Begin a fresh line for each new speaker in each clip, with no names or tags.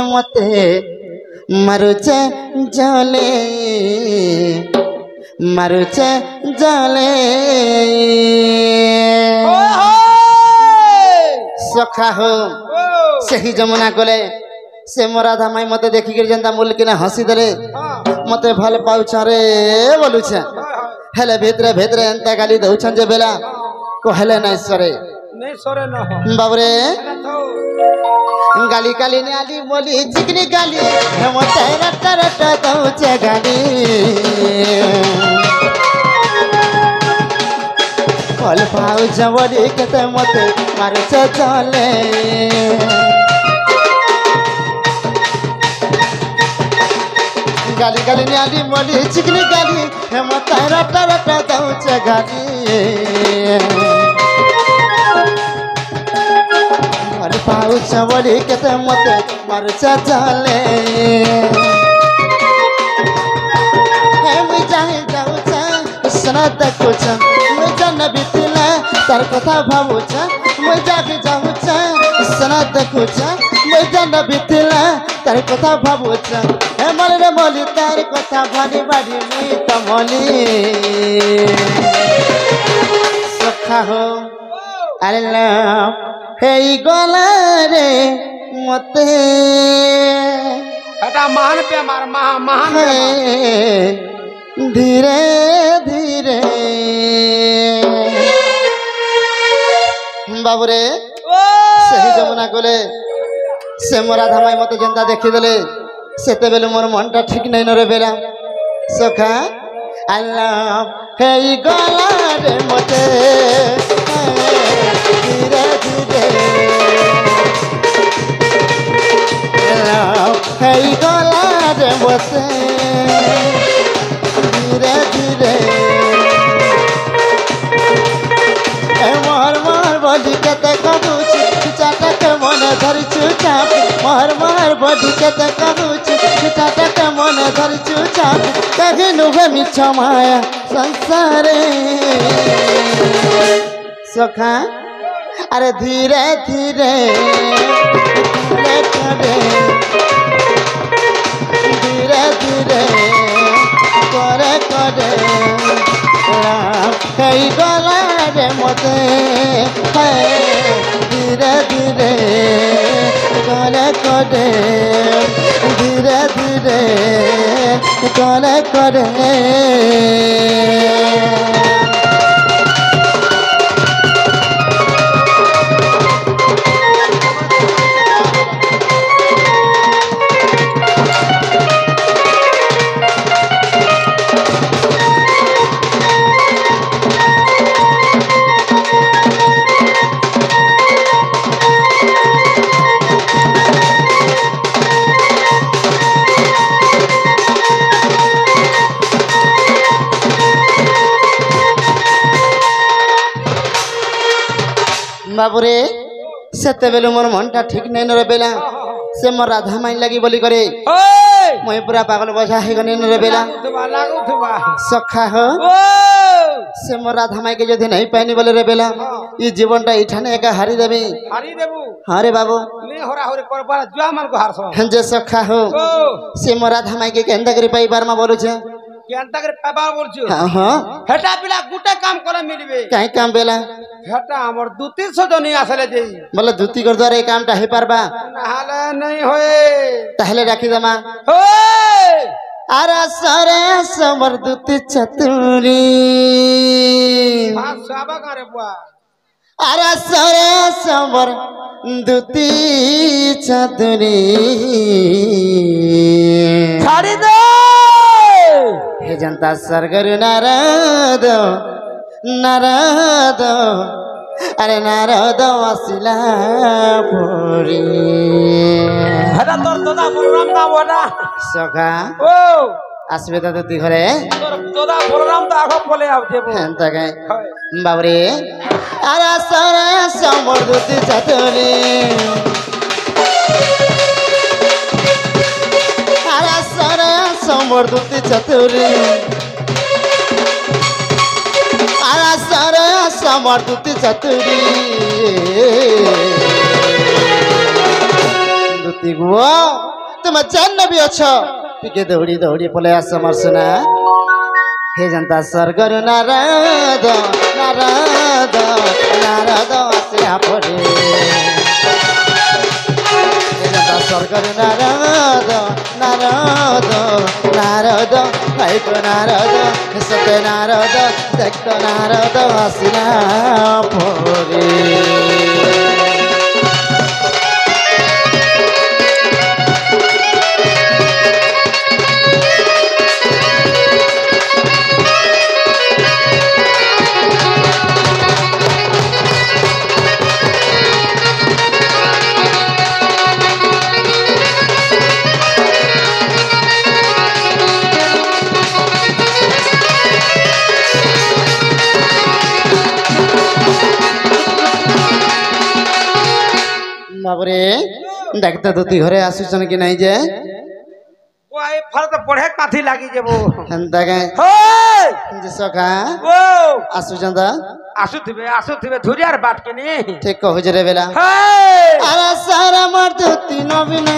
मते मारुचे जले मारुचे जले सखा हो सही जमुना कोले से मोरा धामाई मते देखी कर जनता मूल किना हसी देले मते भल पाउछ रे बोलुछ हेले भितरे भितरे एंता गाली दउछन जे बेला कहले नै सरे बाबरे गाली गाली ने आली बोली चिकनी गाली मते रट रट दउछ गाली भल पाउछ बोली केते मते मारुछ चले गाली गाली न्याली मोली चिकनी गाली मत रट रट दउछ गाली भल पाउछ बोली केते मते मारुछ चले हे मुई जाहि जाउछ सना देखुछ मुई जन बितिला तार कथा भाबुछ मुई जाहि जाउछ सना देखुछ मुई जन बितिला तार कथा भाबुछ हे मन रे मोली तार कथा भानी बाड़ी मुई त मोली सखा हो अरे ला हे गला रे मते
हटा महान पे मार महान
धीरे धीरे बाबूरे सही जमुना कोले से मोरा धामाई मते जनता देखी देले सेते बेले मोर मनटा ठीक नै न रे बेला सखा अल्लाह हे गला रे मते धीरे धीरे अल्लाह हे गला रे मते धीरे धीरे मार मार बॉडी कते कबूच चाटक मन धरि चुचाप मार मार बॉडी कते कबूच चाटक मन धरि चुचाप कहे नुबे मिछ माया संसारे सखा अरे धीरे धीरे धीरे धीरे करे करे कई गला रे मते धीरे धीरे करे करे धीरे धीरे करे करे बाबूरे सेते बेले मोर मनटा ठीक नै न रे बेला से मोर राधा माई लगी बोली करे मैं पूरा पागल बजा है गने न रे बेला सखा हो से मोर राधा माई के जदि नहीं पानी बोले रे बेला ई जीवनटा इठाने एका हारी देबी
हारी देबू
हां रे बाबू
ने होरा होरे करबा जुआ मन को हारसो
जे सखा हो से मोर राधा माई के केंदा करे पाई बार मा बोलु छे
केंता करे पाबा बोलछु
हां हां
हेटा पिला गुटे काम करे मिलबे
काई काम बेला
हेटा हमर 2-300 जनी आसले जेई
बोले धुती कर द्वारा ए कामटा हे पारबा
नहाले नहीं होए
ताहले राखी दमा
होए
अरे सरे समर दुती चतुरी
हां साबा करे बुआ
अरे सरे समर दुती चतुरी
छाड़ी दे
हे जनता सरगरु नारद नारद अरे नारद वसिला पुरी
हेटा तोर दादा बलराम ना बोला
सखा
ओ
आसबे तो ती घरे
तोर दादा बलराम तो आगो बोले आवते बो
एंता गए बाबरे अरे सरे समर दुती चतुरी अरे सरे समर दुती चतुरी अरे सरे समर दुती चतुरी दुती गो तुम जान भी अच्छ टिके दौड़ी दौड़ी पले आस मर्सना हे जनता स्वर्गर नारद नारद नारद आसिया पड़े हे जनता स्वर्गर नारद नारद नारद भाई को नारद सत्य नारद देख नारद आसिना पड़े बाबरे देखता तो ती घरे आसुचन कि नहीं जे
वो आई फल तो पढ़े काथी लागी जे वो
हंता के
होय
जे सखा
वो
आसुचन दा
आसुथिबे धुरियार बाट के नी
ठीक कहो जे रे बेला
होय
अरे सारा मर्द तीनों बिना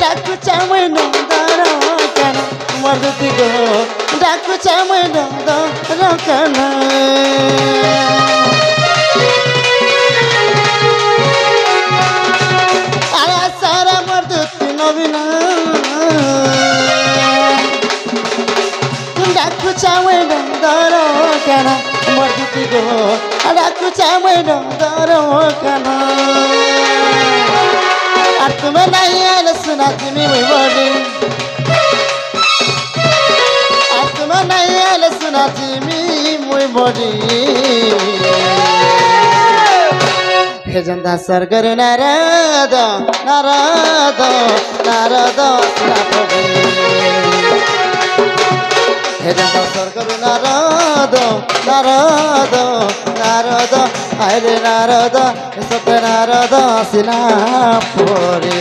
डाकू चामय नंदरो कन मर्द ती गो डाकू चामय नंदरो कन अरे सारा मर्द तीनों बिना डाकू चामय नंदरो कन मर्द ती गो डाकू चामय नंदरो कन আর তুমি নাই এলে শোনা তুমি ওই বলি আর তুমি নাই এলে শোনা তুমি ওই বলি হেজন্দা স্বর্গর নারদ নারদ নারদ শোনা পড়ে হেজন্দা স্বর্গর নারদ নারদ নারদ আরে নারদ সত্য নারদ আসিলা পরে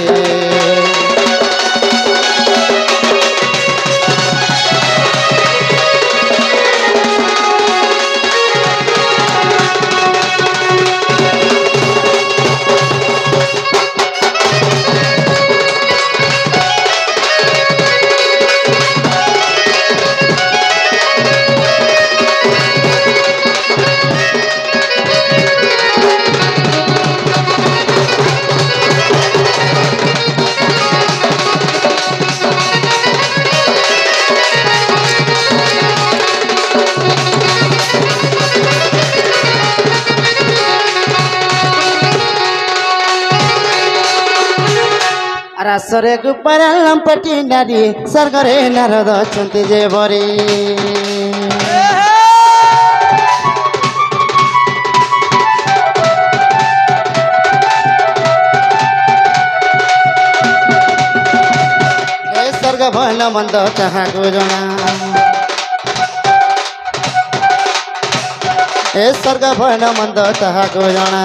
রাসরে গুপারালাম পটি নারী স্বর্গরে নারদ অଛନ୍ତି যে বরে ଏ ସ୍ୱର୍ଗ ଭଲ ମନ୍ଦ ତାହାକୁ ଜଣା ଏ ସ୍ୱର୍ଗ ଭଲ ମନ୍ଦ ତାହାକୁ ଜଣା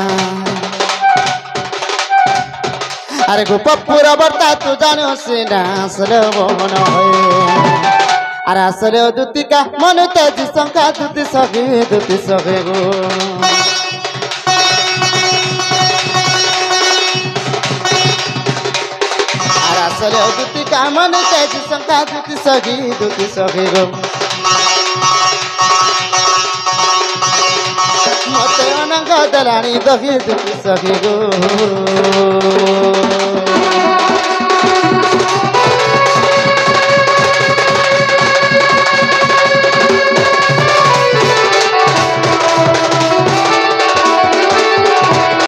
अरे गोपपुर बर्ता तू जानो सीना असले बोन होए अरे असले दुतिका मन तेजी संका दुति सगे गो अरे असले दुतिका मन तेजी संका दुति सगे गो मते अनंग दलानी दही दुति सगे गो